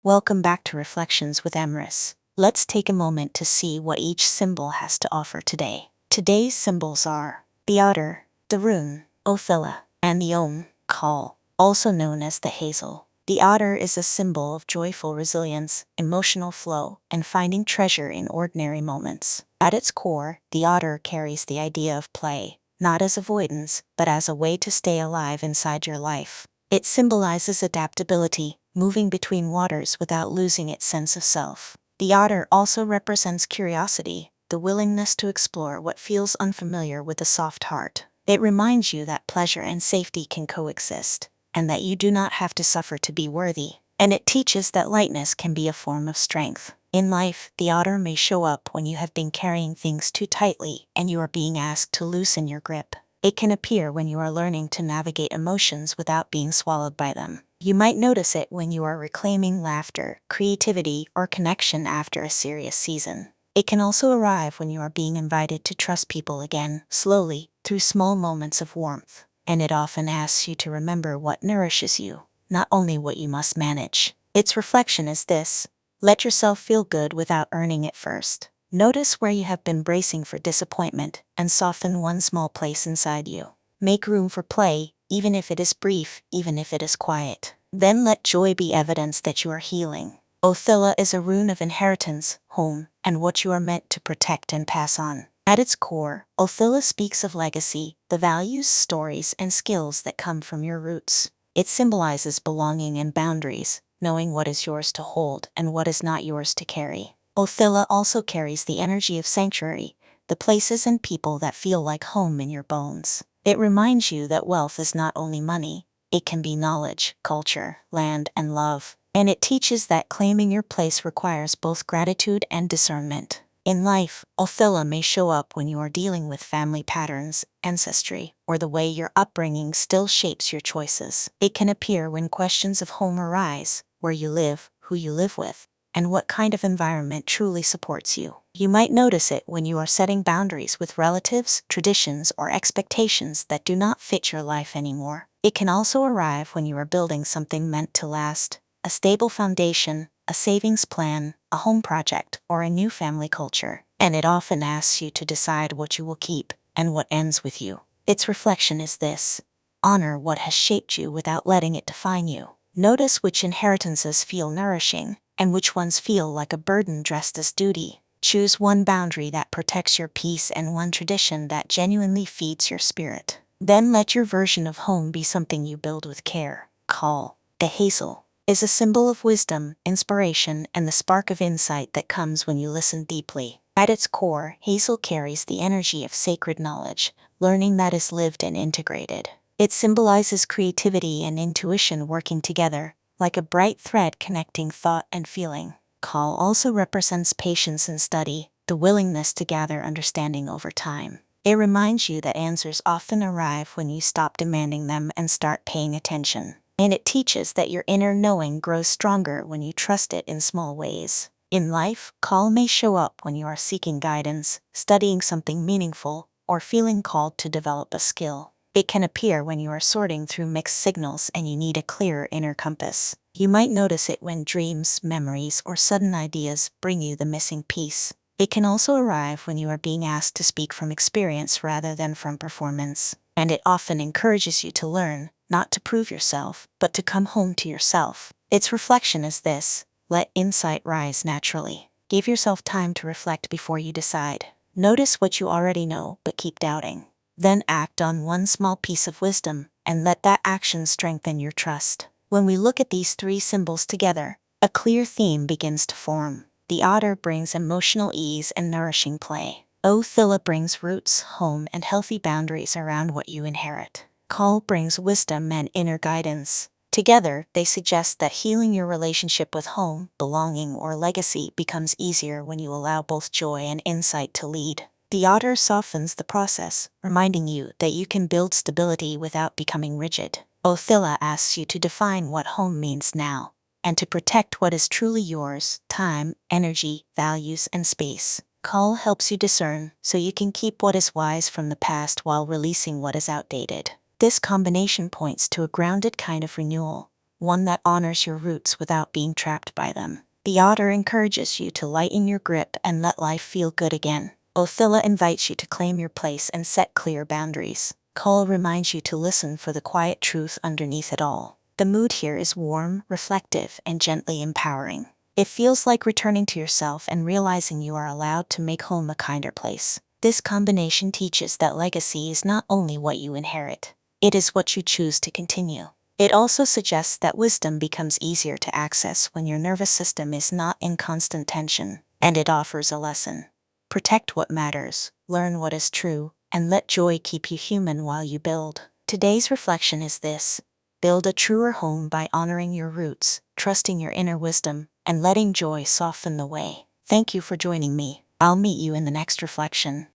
Welcome back to Reflections with Emrys. Let's take a moment to see what each symbol has to offer today. Today's symbols are the otter, the rune, Othila, and the Coll, also known as the hazel. The otter is a symbol of joyful resilience, emotional flow, and finding treasure in ordinary moments. At its core, the otter carries the idea of play, not as avoidance, but as a way to stay alive inside your life. It symbolizes adaptability, moving between waters without losing its sense of self. The otter also represents curiosity, the willingness to explore what feels unfamiliar with a soft heart. It reminds you that pleasure and safety can coexist, and that you do not have to suffer to be worthy. And it teaches that lightness can be a form of strength. In life, the otter may show up when you have been carrying things too tightly and you are being asked to loosen your grip. It can appear when you are learning to navigate emotions without being swallowed by them. You might notice it when you are reclaiming laughter, creativity, or connection after a serious season. It can also arrive when you are being invited to trust people again, slowly, through small moments of warmth. And it often asks you to remember what nourishes you, not only what you must manage. Its reflection is this: let yourself feel good without earning it first. Notice where you have been bracing for disappointment and soften one small place inside you. Make room for play, even if it is brief, even if it is quiet. Then let joy be evidence that you are healing. Othila is a rune of inheritance, home, and what you are meant to protect and pass on. At its core, Othila speaks of legacy, the values, stories, and skills that come from your roots. It symbolizes belonging and boundaries, knowing what is yours to hold and what is not yours to carry. Othila also carries the energy of sanctuary, the places and people that feel like home in your bones. It reminds you that wealth is not only money, it can be knowledge, culture, land, and love. And it teaches that claiming your place requires both gratitude and discernment. In life, Othila may show up when you are dealing with family patterns, ancestry, or the way your upbringing still shapes your choices. It can appear when questions of home arise, where you live, who you live with, and what kind of environment truly supports you. You might notice it when you are setting boundaries with relatives, traditions, or expectations that do not fit your life anymore. It can also arrive when you are building something meant to last, a stable foundation, a savings plan, a home project, or a new family culture. And it often asks you to decide what you will keep and what ends with you. Its reflection is this: honor what has shaped you without letting it define you. Notice which inheritances feel nourishing, and which ones feel like a burden dressed as duty. Choose one boundary that protects your peace and one tradition that genuinely feeds your spirit. Then let your version of home be something you build with care. Coll, the hazel, is a symbol of wisdom, inspiration, and the spark of insight that comes when you listen deeply. At its core, hazel carries the energy of sacred knowledge, learning that is lived and integrated. It symbolizes creativity and intuition working together, like a bright thread connecting thought and feeling. Coll also represents patience and study, the willingness to gather understanding over time. It reminds you that answers often arrive when you stop demanding them and start paying attention. And it teaches that your inner knowing grows stronger when you trust it in small ways. In life, Coll may show up when you are seeking guidance, studying something meaningful, or feeling called to develop a skill. It can appear when you are sorting through mixed signals and you need a clearer inner compass. You might notice it when dreams, memories, or sudden ideas bring you the missing piece. It can also arrive when you are being asked to speak from experience rather than from performance. And it often encourages you to learn, not to prove yourself, but to come home to yourself. Its reflection is this: let insight rise naturally. Give yourself time to reflect before you decide. Notice what you already know but keep doubting. Then act on one small piece of wisdom, and let that action strengthen your trust. When we look at these three symbols together, a clear theme begins to form. The otter brings emotional ease and nourishing play. Othila brings roots, home, and healthy boundaries around what you inherit. Coll brings wisdom and inner guidance. Together, they suggest that healing your relationship with home, belonging, or legacy becomes easier when you allow both joy and insight to lead. The otter softens the process, reminding you that you can build stability without becoming rigid. Othila asks you to define what home means now, and to protect what is truly yours: time, energy, values, and space. Coll helps you discern, so you can keep what is wise from the past while releasing what is outdated. This combination points to a grounded kind of renewal, one that honors your roots without being trapped by them. The Otter encourages you to lighten your grip and let life feel good again. Othila invites you to claim your place and set clear boundaries. Coll reminds you to listen for the quiet truth underneath it all. The mood here is warm, reflective, and gently empowering. It feels like returning to yourself and realizing you are allowed to make home a kinder place. This combination teaches that legacy is not only what you inherit, it is what you choose to continue. It also suggests that wisdom becomes easier to access when your nervous system is not in constant tension, and it offers a lesson. Protect what matters, learn what is true, and let joy keep you human while you build. Today's reflection is this: build a truer home by honoring your roots, trusting your inner wisdom, and letting joy soften the way. Thank you for joining me. I'll meet you in the next reflection.